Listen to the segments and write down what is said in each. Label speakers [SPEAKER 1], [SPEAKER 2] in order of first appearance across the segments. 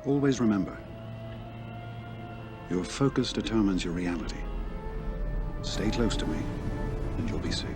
[SPEAKER 1] Always remember, your focus determines your reality. Stay close to me, and you'll be safe.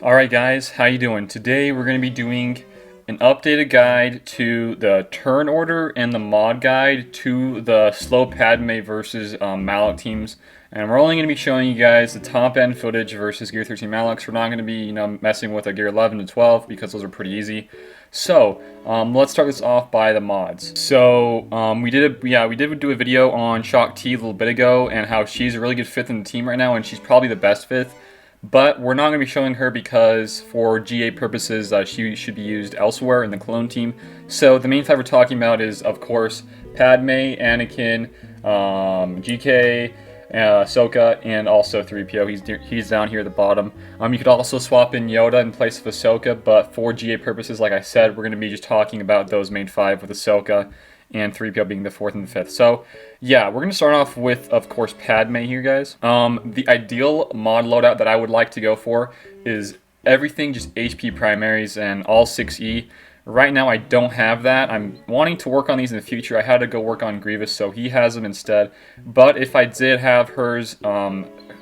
[SPEAKER 2] Alright guys, how you doing? Today we're going to be doing an updated guide to the turn order and the mod guide to the slow Padme versus Malak teams. And we're only going to be showing you guys the top end footage versus Gear 13 Malaks. We're not going to be, messing with a Gear 11 to 12 because those are pretty easy. So let's start this off by the mods. So we did do a video on Shock T a little bit ago and how she's a really good fifth in the team right now, and she's probably the best fifth. But we're not going to be showing her because for GA purposes she should be used elsewhere in the clone team. So the main five we're talking about is, of course, Padme, Anakin, GK, Ahsoka, and also 3PO. He's down here at the bottom. You could also swap in Yoda in place of Ahsoka, but for GA purposes, like I said, we're going to be just talking about those main five with Ahsoka and 3PO being the fourth and the fifth. So yeah, we're going to start off with, of course, Padme here, guys. The ideal mod loadout that I would like to go for is everything just HP primaries and all 6E. Right now I don't have that. I'm wanting to work on these in the future. I had to go work on Grievous, so he has them instead. But if I did have hers,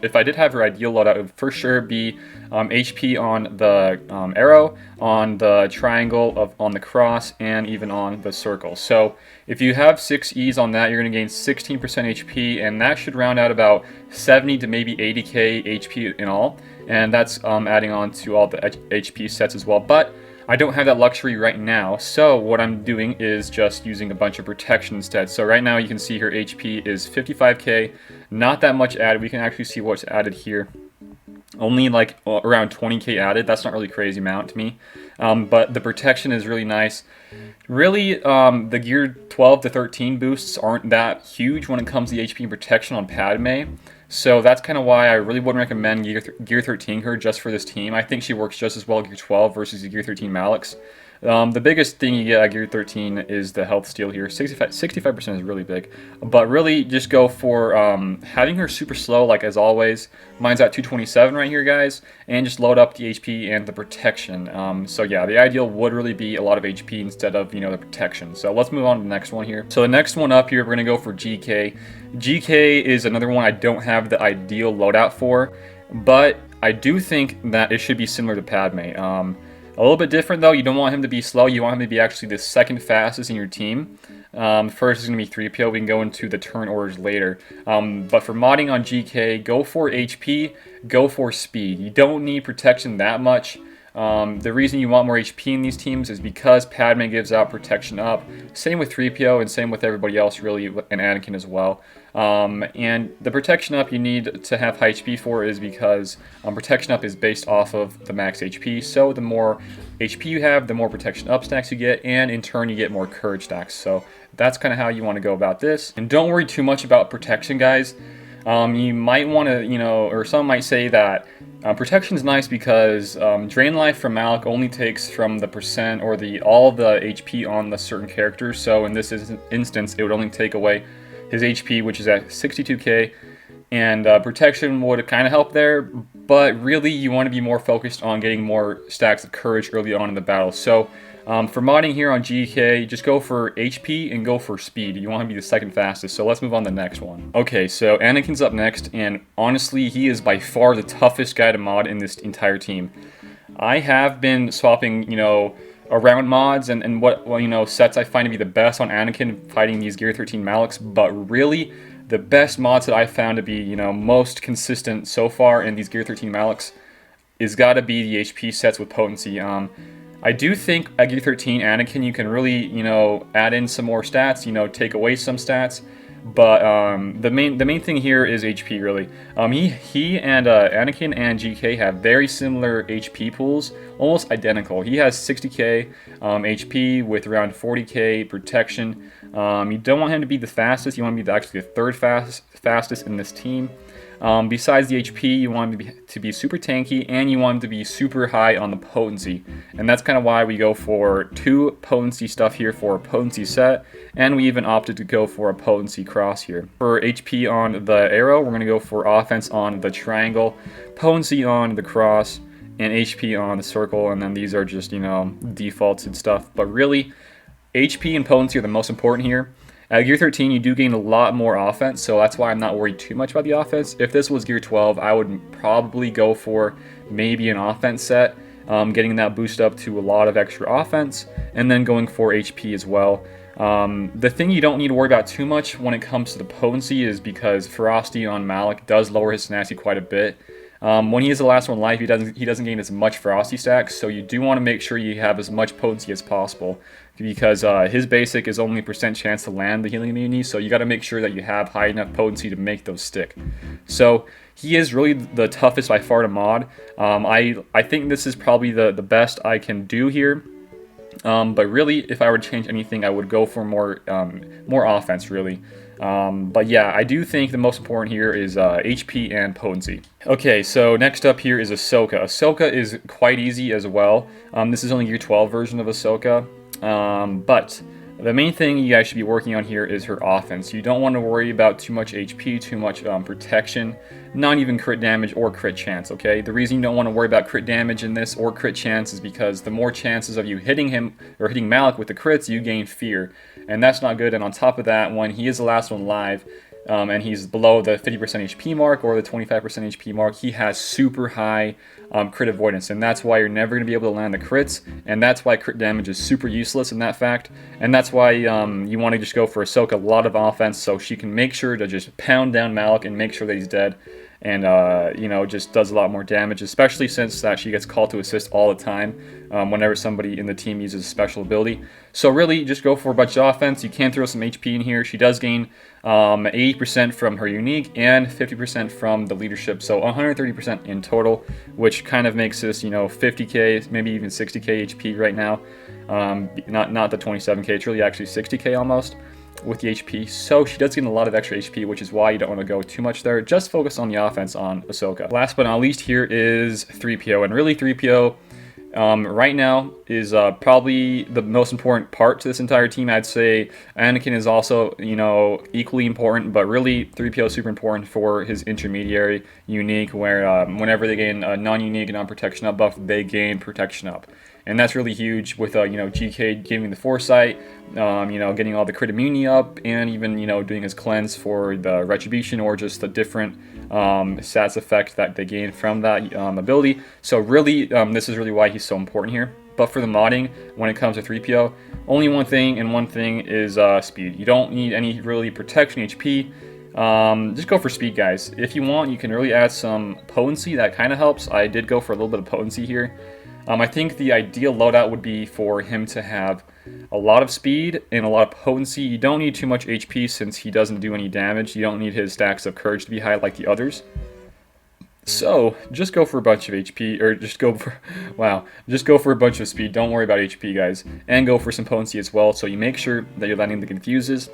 [SPEAKER 2] if I did have her ideal loadout, it would for sure be HP on the arrow, on the triangle, on the cross, and even on the circle. So if you have 6Es on that, you're going to gain 16% HP, and that should round out about 70 to maybe 80k HP in all. And that's adding on to all the HP sets as well. But I don't have that luxury right now, so what I'm doing is just using a bunch of protection instead. So right now you can see her HP is 55k, not that much added. We can actually see what's added here. Only like around 20k added. That's not really a crazy amount to me, but the protection is really nice. Really, the Gear 12 to 13 boosts aren't that huge when it comes to the HP and protection on Padme. So that's kind of why I really wouldn't recommend Gear 13 her just for this team. I think she works just as well Gear 12 versus the Gear 13 Malaks. The biggest thing you get at Gear 13 is the health steal here. 65% is really big. But really, just go for having her super slow, like as always. Mine's at 227 right here, guys. And just load up the HP and the protection. So yeah, the ideal would really be a lot of HP instead of, the protection. So let's move on to the next one here. So the next one up here, we're going to go for GK. GK is another one I don't have the ideal loadout for. But I do think that it should be similar to Padme. A little bit different though. You don't want him to be slow. You want him to be actually the second fastest in your team. First is going to be 3PO. We can go into the turn orders later. But for modding on GK, go for HP, go for speed. You don't need protection that much. The reason you want more HP in these teams is because Padme gives out protection up. Same with 3PO and same with everybody else really, and Anakin as well. And the protection up you need to have high HP for is because protection up is based off of the max HP. So the more HP you have, the more protection up stacks you get, and in turn you get more courage stacks. So that's kind of how you want to go about this. And don't worry too much about protection, guys. You might want to, or some might say that protection is nice because drain life from Malak only takes from the percent or all the HP on the certain characters. So in this instance, it would only take away his HP, which is at 62k, and protection would kind of help there, but really you want to be more focused on getting more stacks of courage early on in the battle. So for modding here on GK, just go for HP and go for speed. You want to be the second fastest. So let's move on to the next one. Okay, so Anakin's up next, and honestly, he is by far the toughest guy to mod in this entire team. I have been swapping, around mods and what sets I find to be the best on Anakin fighting these Gear 13 Malaks, but really the best mods that I found to be most consistent so far in these Gear 13 Malaks is got to be the HP sets with potency. I do think at Gear 13 Anakin you can really add in some more stats, take away some stats. But the main thing here is HP, really. He and Anakin and GK have very similar HP pools, almost identical. He has 60k HP with around 40k protection. You don't want him to be the fastest. You want him to be actually the third fastest in this team. Besides the HP, you want him to be super tanky, and you want him to be super high on the potency. And that's kind of why we go for 2 potency stuff here for a potency set, and we even opted to go for a potency cross here. For HP on the arrow, we're going to go for offense on the triangle, potency on the cross, and HP on the circle, and then these are just, defaults and stuff. But really, HP and potency are the most important here. At Gear 13, you do gain a lot more offense, so that's why I'm not worried too much about the offense. If this was Gear 12, I would probably go for maybe an offense set, getting that boost up to a lot of extra offense, and then going for HP as well. The thing you don't need to worry about too much when it comes to the potency is because Ferocity on Malak does lower his tenacity quite a bit. When he is the last one alive, he doesn't gain as much Ferocity stacks, so you do want to make sure you have as much potency as possible, because his basic is only % chance to land the healing immunity, so you got to make sure that you have high enough potency to make those stick. So he is really the toughest by far to mod. I think this is probably the best I can do here. But really, if I were to change anything, I would go for more offense, really. But yeah, I do think the most important here is HP and potency. Okay, so next up here is Ahsoka. Ahsoka is quite easy as well. This is only Gear 12 version of Ahsoka. But the main thing you guys should be working on here is her offense. You don't want to worry about too much HP, too much protection, not even crit damage or crit chance, okay? The reason you don't want to worry about crit damage in this or crit chance is because the more chances of you hitting him or hitting Malak with the crits, you gain fear. And that's not good. And on top of that, when he is the last one alive, and he's below the 50% HP mark or the 25% HP mark, he has super high crit avoidance, and that's why you're never going to be able to land the crits, and that's why crit damage is super useless in that fact, and that's why you want to just go for Ahsoka, a lot of offense, so she can make sure to just pound down Malak and make sure that he's dead, and just does a lot more damage, especially since that she gets called to assist all the time whenever somebody in the team uses a special ability. So really, just go for a bunch of offense. You can throw some HP in here. She does gain 80% from her unique and 50% from the leadership, so 130% in total, which kind of makes this 50k, maybe even 60k HP right now. Not the 27k, it's really actually 60k almost with the HP. So she does gain a lot of extra HP, which is why you don't want to go too much there. Just focus on the offense on Ahsoka. Last but not least here is 3PO, and really 3PO right now is probably the most important part to this entire team. I'd say Anakin is also, equally important, but really 3PO is super important for his intermediary unique, where whenever they gain a non-unique and non-protection up buff, they gain protection up. And that's really huge with, GK giving the foresight, getting all the crit immunity up, and even, doing his cleanse for the retribution or just the different stats effect that they gain from that ability. So really, this is really why he's so important here. But for the modding, when it comes to 3PO, only one thing is speed. You don't need any really protection HP. Just go for speed, guys. If you want, you can really add some potency. That kind of helps. I did go for a little bit of potency here. I think the ideal loadout would be for him to have a lot of speed and a lot of potency. You don't need too much HP since he doesn't do any damage. You don't need his stacks of courage to be high like the others. So just go for a bunch of HP, or just go for a bunch of speed. Don't worry about HP, guys, and go for some potency as well. So you make sure that you're landing the confuses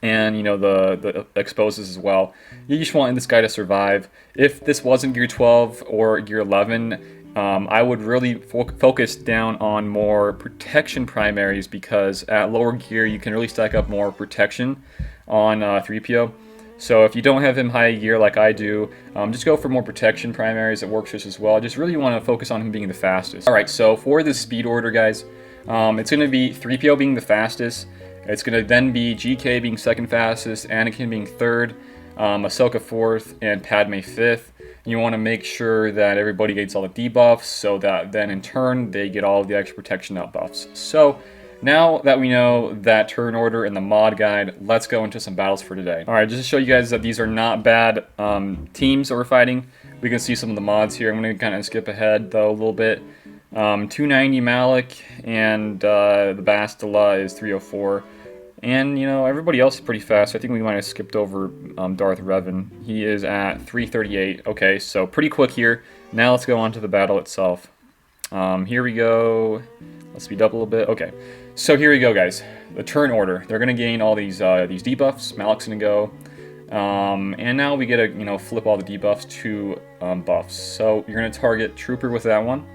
[SPEAKER 2] and the exposes as well. You just want this guy to survive. If this wasn't Gear 12 or Gear 11, I would really focus down on more protection primaries, because at lower gear you can really stack up more protection on 3PO. So if you don't have him high gear like I do, just go for more protection primaries. It works just as well. I just really want to focus on him being the fastest. Alright, so for the speed order, guys, it's going to be 3PO being the fastest. It's going to then be GK being second fastest, Anakin being third, Ahsoka fourth, and Padme fifth. You want to make sure that everybody gets all the debuffs, so that then in turn they get all of the extra protection up buffs. So now that we know that turn order and the mod guide, let's go into some battles for today. Alright, just to show you guys that these are not bad teams that we're fighting, we can see some of the mods here. I'm going to kind of skip ahead though a little bit. 290 Malak, and the Bastila is 304. And, everybody else is pretty fast. I think we might have skipped over Darth Revan. He is at 338. Okay, so pretty quick here. Now let's go on to the battle itself. Here we go. Let's speed up a little bit. Okay, so here we go, guys. The turn order. They're going to gain all these debuffs. Malak's going to go. And now we get to flip all the debuffs to buffs. So you're going to target Trooper with that one.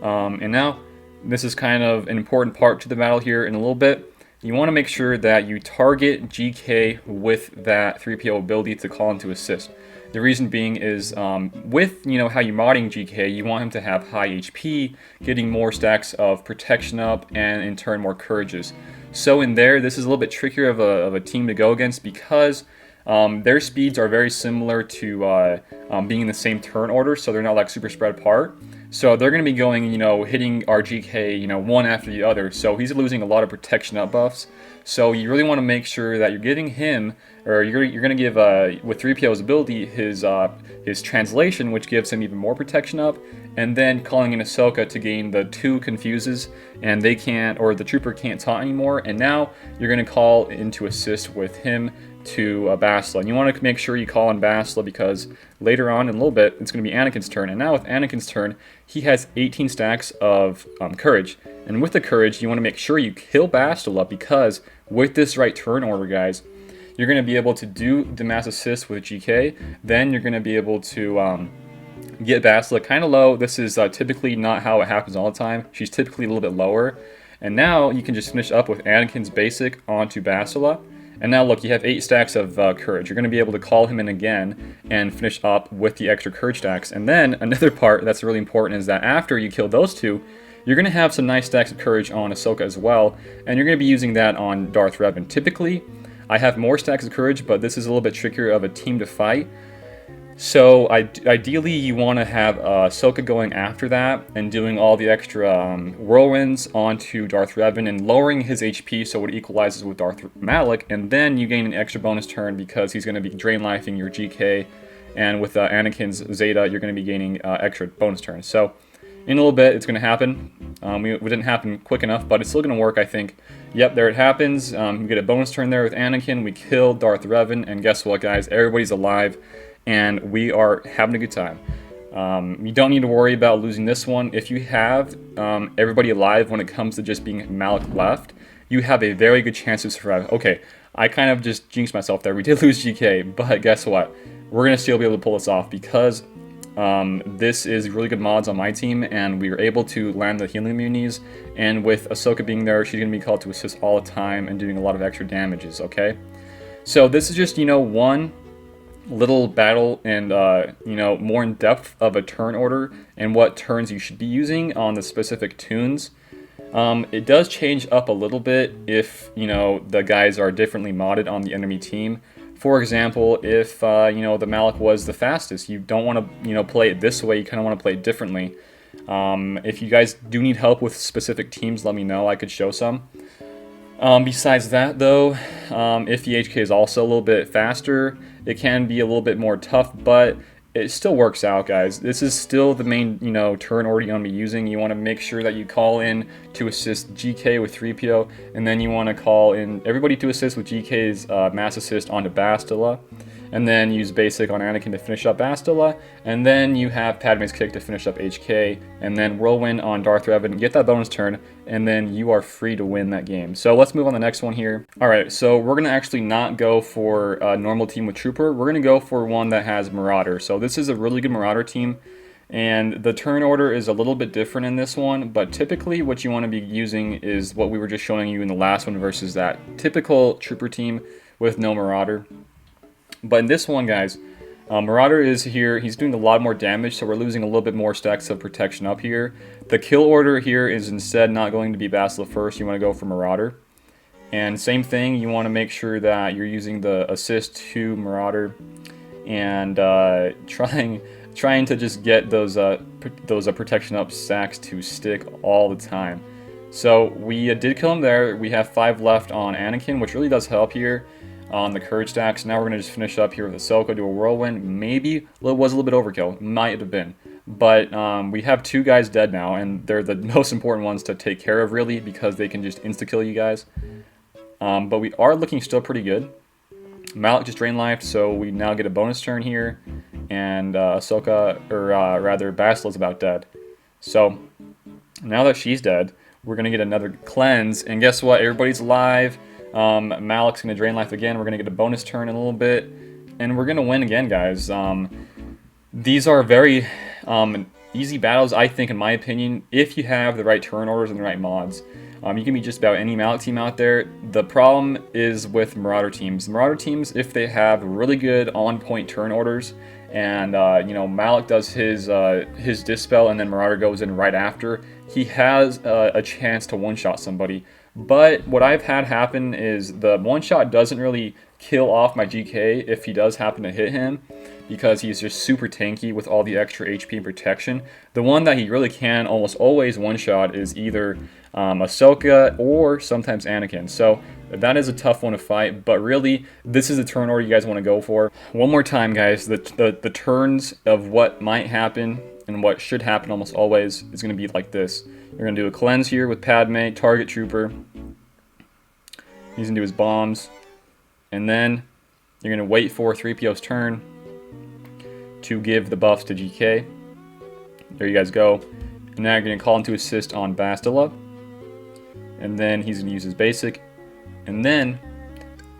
[SPEAKER 2] And now this is kind of an important part to the battle here in a little bit. You want to make sure that you target GK with that 3PO ability to call into assist. The reason being is with how you're modding GK, you want him to have high HP, getting more stacks of protection up, and in turn more courages. So in there, this is a little bit trickier of a team to go against because their speeds are very similar to being in the same turn order, so they're not like super spread apart. So they're going to be going, hitting our GK, one after the other. So he's losing a lot of protection up buffs. So you really want to make sure that you're giving him, or you're going to give with 3PO's ability his translation, which gives him even more protection up, and then calling in Ahsoka to gain the 2 confuses, and they can't, or the trooper can't taunt anymore. And now you're going to call into assist with him to Bastila. And you want to make sure you call on Bastila because later on in a little bit it's going to be Anakin's turn. And now with Anakin's turn, he has 18 stacks of courage. And with the courage, you want to make sure you kill Bastila because with this right turn order, guys, you're going to be able to do the mass assist with GK. Then you're going to be able to get Bastila kind of low. This is typically not how it happens all the time. She's typically a little bit lower. And now you can just finish up with Anakin's basic onto Bastila. And now look, you have 8 stacks of courage. You're going to be able to call him in again and finish up with the extra courage stacks. And then another part that's really important is that after you kill those 2, you're going to have some nice stacks of courage on Ahsoka as well. And you're going to be using that on Darth Revan. Typically, I have more stacks of courage, but this is a little bit trickier of a team to fight. So ideally, you want to have Ahsoka going after that and doing all the extra whirlwinds onto Darth Revan and lowering his HP so it equalizes with Darth Malak, and then you gain an extra bonus turn because he's going to be drain lifing your GK, and with Anakin's Zeta, you're going to be gaining extra bonus turns. So in a little bit, it's going to happen. We didn't happen quick enough, but it's still going to work, I think. Yep, there it happens. We get a bonus turn there with Anakin. We kill Darth Revan, and guess what, guys? Everybody's alive. And we are having a good time. You don't need to worry about losing this one. If you have everybody alive when it comes to just being Malak left, you have a very good chance to survive. Okay, I kind of just jinxed myself there. We did lose GK, but guess what? We're going to still be able to pull this off because this is really good mods on my team, and we were able to land the healing immunities. And with Ahsoka being there, she's going to be called to assist all the time and doing a lot of extra damages, okay? So this is just, one little battle and more in depth of a turn order and what turns you should be using on the specific tunes. It does change up a little bit if the guys are differently modded on the enemy team. For example, if the Malak was the fastest, you don't want to play it this way. You kind of want to play it differently. If you guys do need help with specific teams, let me know. I could show some. Besides that, though, if the HK is also a little bit faster, it can be a little bit more tough, but it still works out, guys. This is still the main, turn order you want to be using. You want to make sure that you call in to assist GK with 3PO, and then you want to call in everybody to assist with GK's mass assist onto Bastila, and then use basic on Anakin to finish up Bastila, and then you have Padme's kick to finish up HK, and then whirlwind on Darth Revan, get that bonus turn, and then you are free to win that game. So let's move on to the next one here. Alright, so we're going to actually not go for a normal team with Trooper, we're going to go for one that has Marauder. So this is a really good Marauder team, and the turn order is a little bit different in this one, but typically what you want to be using is what we were just showing you in the last one versus that typical Trooper team with no Marauder. But in this one, guys, Marauder is here. He's doing a lot more damage, so we're losing a little bit more stacks of protection up here. The kill order here is instead not going to be Bastila first. You want to go for Marauder. And same thing, you want to make sure that you're using the assist to Marauder and trying to just get those protection up stacks to stick all the time. So we did kill him there. We have 5 left on Anakin, which really does help here on the courage stacks. Now we're going to just finish up here with Ahsoka, do a whirlwind. Maybe it was a little bit overkill. Might have been. But we have 2 guys dead now, and they're the most important ones to take care of, really, because they can just insta-kill you guys. But we are looking still pretty good. Malak just drain lifed, so we now get a bonus turn here. And Ahsoka, or rather, Bastila's about dead. So now that she's dead, we're going to get another cleanse. And guess what? Everybody's alive. Malak's going to drain life again. We're going to get a bonus turn in a little bit, and we're going to win again, guys. These are very easy battles, I think, in my opinion, if you have the right turn orders and the right mods. You can be just about any Malak team out there. The problem is with Marauder teams. Marauder teams, if they have really good on-point turn orders, and Malak does his dispel, and then Marauder goes in right after, he has a chance to one-shot somebody. But what I've had happen is the one-shot doesn't really kill off my GK if he does happen to hit him, because he's just super tanky with all the extra HP and protection. The one that he really can almost always one-shot is either Ahsoka or sometimes Anakin. So that is a tough one to fight, but really, this is the turn order you guys want to go for. One more time, guys, the turns of what might happen and what should happen almost always is going to be like this. You're going to do a cleanse here with Padme, target trooper. He's going to do his bombs. And then you're going to wait for 3PO's turn to give the buffs to GK. There you guys go. And now you're going to call into assist on Bastila. And then he's going to use his basic. And then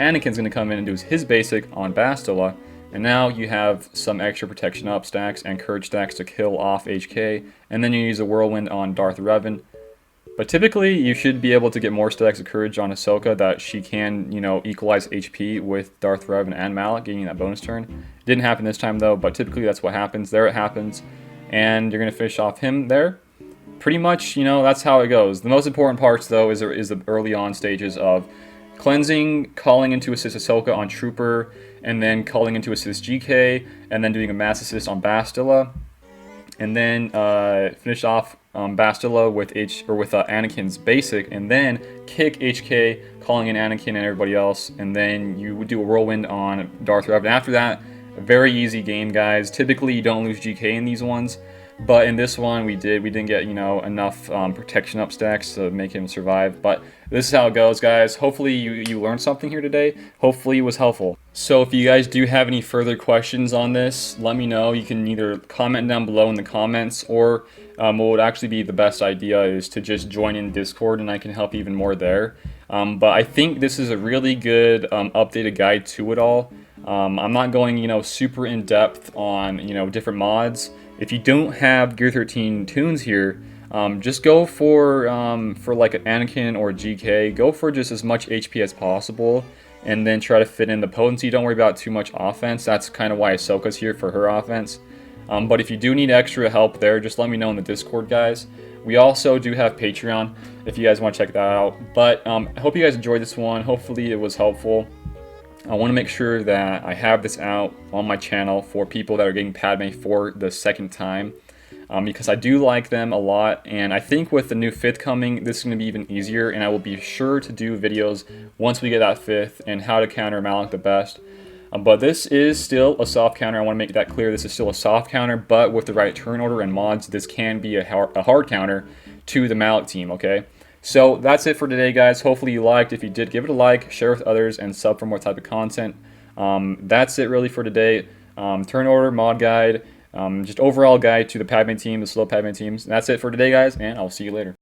[SPEAKER 2] Anakin's going to come in and do his basic on Bastila. And now you have some extra protection up stacks and courage stacks to kill off HK. And then you use a whirlwind on Darth Revan. But typically, you should be able to get more stacks of courage on Ahsoka that she can, equalize HP with Darth Revan and Malak, getting that bonus turn. Didn't happen this time, though, but typically that's what happens. There it happens. And you're going to finish off him there. Pretty much, that's how it goes. The most important parts, though, is the early on stages of cleansing, calling into assist Ahsoka on Trooper, and then calling into assist GK, and then doing a mass assist on Bastila. And then finish off Bastila with Anakin's basic, and then kick HK, calling in Anakin and everybody else, and then you would do a whirlwind on Darth Revan. After that, a very easy game, guys. Typically, you don't lose GK in these ones, but in this one, we did. We didn't get enough protection up stacks to make him survive. But this is how it goes, guys. Hopefully, you learned something here today. Hopefully, it was helpful. So if you guys do have any further questions on this, let me know. You can either comment down below in the comments, or what would actually be the best idea is to just join in Discord, and I can help even more there. But I think this is a really good updated guide to it all. I'm not going, super in depth on, different mods. If you don't have Gear 13 tunes here, just go for like an Anakin or a GK. Go for just as much HP as possible, and then try to fit in the potency. Don't worry about too much offense. That's kind of why Ahsoka's here, for her offense. But if you do need extra help there, just let me know in the Discord, guys. We also do have Patreon if you guys want to check that out. But I hope you guys enjoyed this one. Hopefully it was helpful. I want to make sure that I have this out on my channel for people that are getting Padme for the second time, because I do like them a lot, and I think with the new 5th coming, this is going to be even easier, and I will be sure to do videos once we get that 5th and how to counter Malak the best. But this is still a soft counter. I want to make that clear. This is still a soft counter, but with the right turn order and mods, this can be a hard counter to the Malak team, okay? So that's it for today, guys. Hopefully you liked. If you did, give it a like, share with others, and sub for more type of content. That's it really for today. Turn order, mod guide, just overall guide to the Padme team, the slow Padme teams. And that's it for today, guys, and I'll see you later.